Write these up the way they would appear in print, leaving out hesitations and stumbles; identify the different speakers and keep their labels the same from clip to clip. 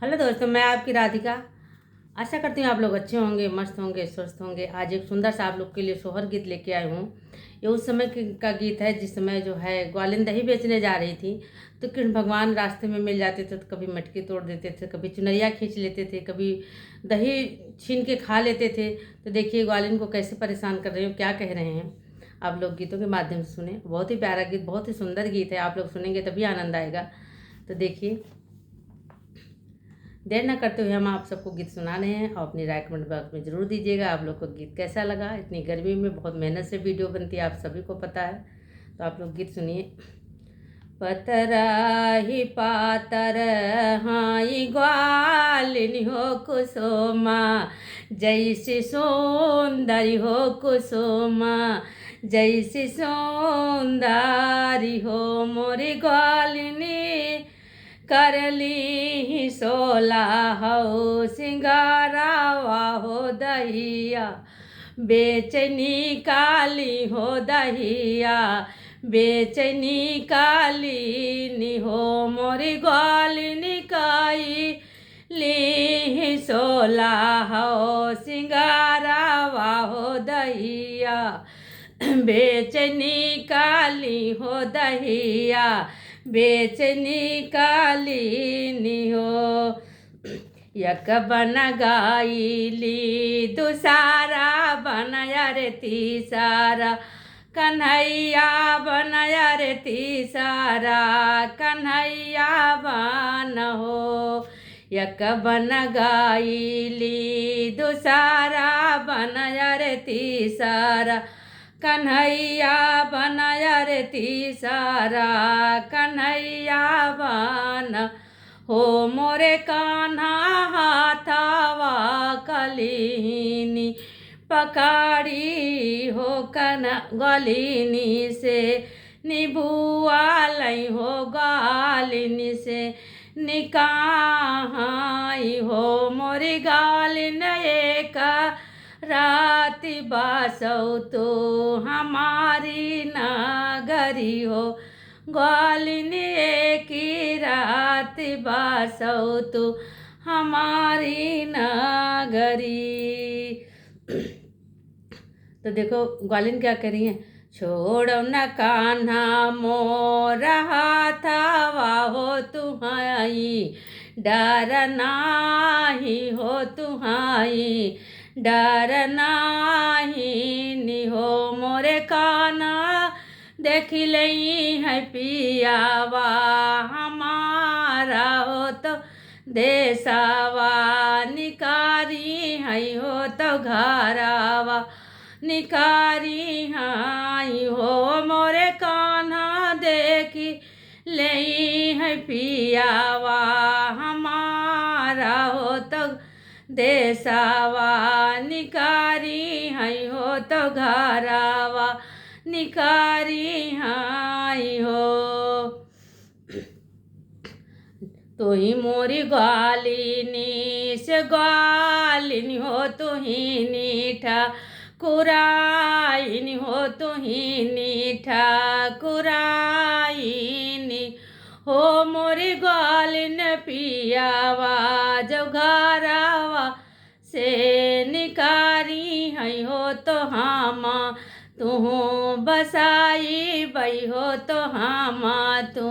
Speaker 1: Hello दोस्तों, मैं आपकी राधिका। आशा करती हूँ आप लोग अच्छे होंगे, मस्त होंगे, स्वस्थ होंगे। आज एक सुंदर सा आप लोग के लिए सोहर गीत लेके आई हूँ। ये उस समय का गीत है जिस समय जो है ग्वालिन दही बेचने जा रही थी, तो कृष्ण भगवान रास्ते में मिल जाते थे। तो कभी मटकी तोड़ देते थे, कभी चुनरिया खींच लेते थे, कभी दही छीन के खा लेते थे। तो देखिए ग्वालिन को कैसे परेशान कर रहे हो, क्या कह रहे हैं। आप लोग गीतों के माध्यम से सुने। बहुत ही प्यारा गीत, बहुत ही सुंदर गीत है। आप लोग सुनेंगे तभी आनंद आएगा। तो देखिए, देर न करते हुए हम आप सबको गीत सुना रहे हैं और अपनी राय कमेंट बॉक्स में ज़रूर दीजिएगा आप लोग को गीत कैसा लगा। इतनी गर्मी में बहुत मेहनत से वीडियो बनती है, आप सभी को पता है। तो आप लोग गीत सुनिए। पतरा ही पातर हाई ग्वालिनी हो कुसुमा, जैसी सौंदर्य हो कुसुमा, जैसी सौंदर्य हो मोरी ग्वालिनी। करली सोला हो सिंगारावा हो दहिया, बेचनी काली हो दहिया, बेचनी काली नी हो मोरी ग्वालिनी काई ली सोला हो सिंगारावा हो दहिया, बेचनी काली हो दहिया, बेचनी कालीनी हो। यक बन गाईली दूसरा बनया रे तीसरा, कन्हैया बनया रे तीसरा, कन्हैया बन हो। यक बन गाईली दूसरा बनया रे तीसरा, कन्हैया बनया रे तीसरा, कन्हैया बन हो मोरे कान्हा हाथावा कलीनी पकाड़ी हो कन ग्वालिनी से, निबुआ लई हो ग्वालिनी से, निकाहाई हो मोरी ग्वालिन एक राति बासौ तो हमारी नगरी हो। ग्वालिन की रात बासौ तो हमारी नगरी। तो देखो ग्वालिन क्या कर रही है। छोड़ो न कान्हा मोरा हाथावा हो तुम्हारी, डर नाही हो तुम्हारी, डर नाही नी हो मोरे कान्हा। देख लई है पियावा हमारा हो तो देसावा, निकारी है हो तो घरावा, निकारी हाई हो मोरे कान्हा। देखी लई है पियावा हमारा हो तो देसावा, निकारी हाई हो तो घरावा, निकारी हाई हो। तो ही मोरी ग्वालिनी से ग्वालिनी हो तू ही नीठा कुराइनी हो तू ही नीठा कुराइनी हो मोरी ग्वालिन पियावा। जब घरावा से निकारी है हो तो हम तू बसाई बई हो तो हम तू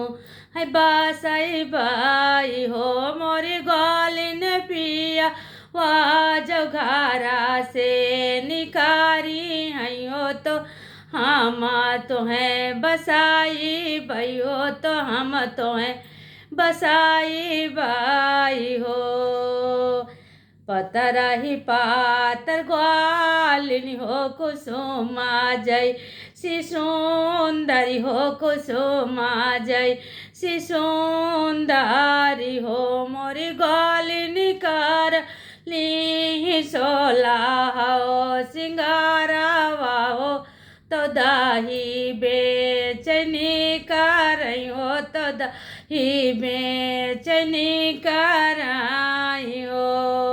Speaker 1: है बसाई बाई हो मोरी ग्वालिन पिया। वा जब घरा से निकारी है हो तो हम तो हैं बसाई बई हो तो हम तो हैं बसाई बाई हो। पतरा ही पातर ग्वालिनी हो कुसुमा, जय सी सुंदरी हो कुसुमा, जय सी सुंदरी हो मोरी ग्वालिनी कर ली सोला हो सिंगारावा हो तो दही बेचनी करई हो तो दही बेचनी कराई हो।